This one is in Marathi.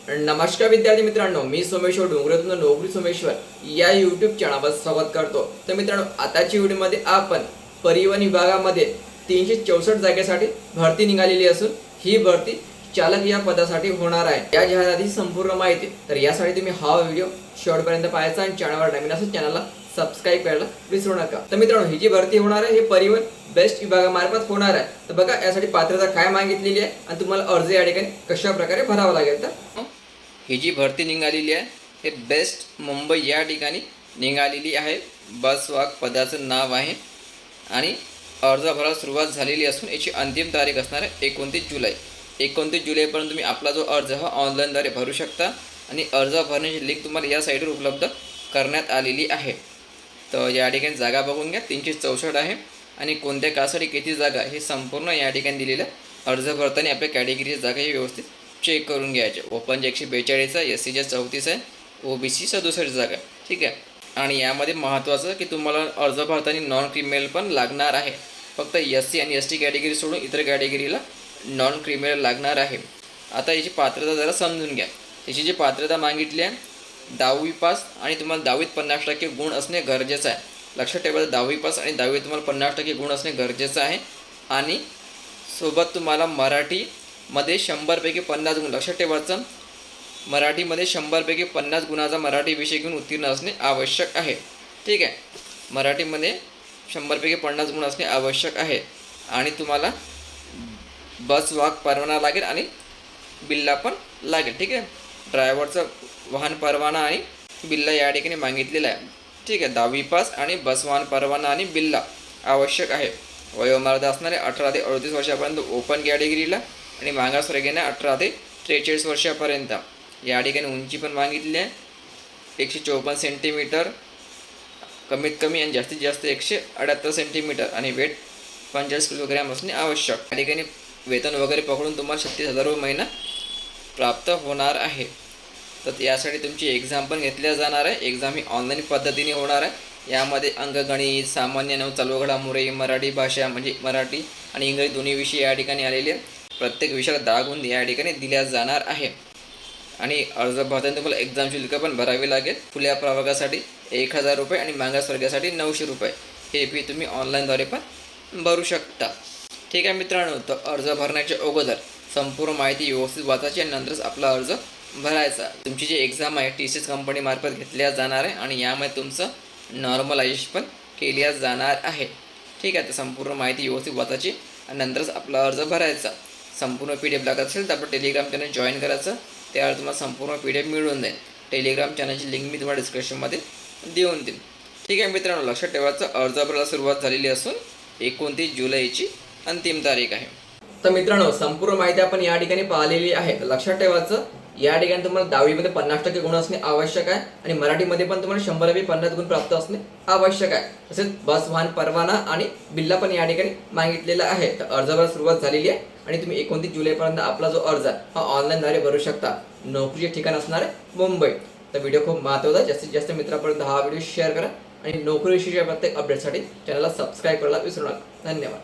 नमस्कार विद्यार्थी मित्रांनो, मी सोमेश्वर डोंगरेतून नोकरी सोमेश्वर या यूट्यूब चॅनलवर स्वागत करतो। तर मित्रांनो, आताच्या व्हिडिओमध्ये आपण परिवहन विभागामध्ये 364 जागेसाठी भरती निघालेली असून ही भरती चालक या पदासाठी होणार आहे। या जाहिरातीची संपूर्ण माहिती, तर यासाठी तुम्ही हा व्हिडिओ शेवटपर्यंत पाहायचा आणि चॅनलवर नवीन असेल चॅनलला सबस्क्राइब करायला विसरू नका। तर मित्रांनो, ही जी भरती होणार आहे हे परिवहन बेस्ट विभागामार्फत होणार आहे। तर बघा, यासाठी पात्रता काय मागितलेली आहे आणि तुम्हाला अर्ज या ठिकाणी कशा प्रकारे भरावा लागेल। तर ही जी भरती निघालेली आहे हे बेस्ट मुंबई या ठिकाणी निघालेली आहे। बस वाहक पदाचं नाव आहे आणि अर्ज भरायला सुरुवात झालेली असून याची अंतिम तारीख असणार आहे 29 जुलै। 29 जुलैपर्यंत तुम्ही आपला जो अर्ज हा ऑनलाईनद्वारे भरू शकता आणि अर्ज भरण्याची लिंक तुम्हाला या साईटवर उपलब्ध करण्यात आलेली आहे। तर या ठिकाणी जागा बघून घ्या, 364 आहे आणि कोणत्या कासाठी किती जागा हे संपूर्ण या ठिकाणी दिलेलं अर्ज भरताना आपल्या कॅटेगरीची जागा ही व्यवस्थित चेक करून घ्यायचे। ओपनचे 142 आहे, एस सीच्या 34 आहे, ओबीसी 67 जागा, ठीक आहे। आणि यामध्ये महत्त्वाचं की तुम्हाला अर्ज भरताना नॉन क्रिमिनल पण लागणार आहे। फक्त एस सी आणि एस टी कॅटेगरी सोडून इतर कॅटेगरीला नॉन क्रिमिनल लागणार आहे। आता याची पात्रता जरा समजून घ्या। याची जी पात्रता मागितली आहे 10वी पास आणि तुम्हाला 10वीत 50% गुण असणे गरजेचं आहे। लक्षात ठेवा, 10वी पास आणि 10वीत तुम्हाला 50% गुण असणे गरजेचं आहे आणि सोबत तुम्हाला मराठीमध्ये 100पैकी 50 गुण, लक्षात ठेवायचं मराठीमध्ये 100पैकी 50 गुणाचा मराठी विषय घेऊन उत्तीर्ण असणे आवश्यक आहे, ठीक आहे। मराठीमध्ये 100पैकी 50 गुण असणे आवश्यक आहे आणि तुम्हाला बस वाहक परवाना लागेल आणि बिल्ला पण लागेल, ठीक आहे। ड्रायव्हरचा वाहन परवाना आणि बिल्ला या ठिकाणी मागितलेला आहे, ठीक आहे। 10वी पास आणि बस वाहन परवाना आणि बिल्ला आवश्यक आहे। वयोमर्यादा असणारे 18 ते 38 वर्षापर्यंत ओपन कॅटेगरीला आणि मागासवर्गीयांना 18 ते 43 वर्षापर्यंत। या ठिकाणी उंची पण मागितली आहे 154 सेंटीमीटर कमीत कमी आणि जास्तीत जास्त 178 सेंटीमीटर आणि वेट 50 किलोग्रॅम असणे आवश्यक। या ठिकाणी वेतन वगैरे पकडून तुम्हाला 36,000 रुपये महिना प्राप्त होणार आहे। तर यासाठी तुमची एक्झाम पण घेतल्या जाणार आहे। एक्झाम ही ऑनलाईन पद्धतीने होणार आहे। यामध्ये अंकगणित, सामान्य ज्ञान, चालू घडामोडी, मराठी भाषा म्हणजे मराठी आणि इंग्रजी दोन्ही विषय या ठिकाणी आलेले आहेत। प्रत्येक विषयाला 10 गुण या ठिकाणी दिल्या जाणार आहे आणि अर्ज भरताना तुम्हाला एक्झाम शुल्क पण भरावे लागेल। खुल्या प्रवर्गासाठी 1000 रुपये आणि मागासवर्गासाठी 900 रुपये हे फी तुम्ही ऑनलाईनद्वारे पण भरू शकता, ठीक आहे मित्रांनो। तर अर्ज भरण्याच्या अगोदर संपूर्ण माहिती व्यवस्थित वाचायची आणि नंतरच आपला अर्ज भरायचा। तुमची जी एक्झाम आहे TCS कंपनीमार्फत घेतल्या जाणार आहे आणि यामध्ये तुमचं नॉर्मलायझेशन पण केल्या जाणार आहे, ठीक आहे। तर संपूर्ण माहिती व्यवस्थित वाचायची आणि नंतरच आपला अर्ज भरायचा। संपूर्ण PDF लागत असेल तर आपलं टेलिग्राम चॅनल जॉईन करायचं, त्यावर तुम्हाला संपूर्ण PDF मिळून जाईल। टेलिग्राम चॅनलची लिंक मी तुम्हाला डिस्क्रिप्शनमध्ये देऊन देईन, ठीक आहे मित्रांनो। लक्षात ठेवायचं अर्ज भरायला सुरुवात झालेली असून 29 जुलैची अंतिम तारीख आहे। तर मित्रांनो, संपूर्ण माहिती आपण या ठिकाणी पाहिलेली आहे। लक्षात ठेवायचं या ठिकाणी तुम्हाला 10वीमध्ये 50% गुण असणे आवश्यक आहे आणि मराठीमध्ये पण तुम्हाला 100पैकी 50 गुण प्राप्त असणे आवश्यक आहे। तसेच बस वाहन परवाना आणि बिल्ला पण या ठिकाणी मागितलेला आहे। तर अर्ज भरायला सुरुवात झालेली आहे आणि तुम्ही 29 जुलैपर्यंत आपला जो अर्ज आहे हा ऑनलाईनद्वारे भरू शकता। नोकरीचे ठिकाण असणार आहे मुंबई। तर व्हिडिओ खूप महत्त्वाचा आहे, जास्तीत जास्त मित्रांपर्यंत हा व्हिडिओ शेअर करा आणि नोकरीविषयीच्या प्रत्येक अपडेटसाठी चॅनलला सबस्क्राईब करायला विसरू नका। धन्यवाद।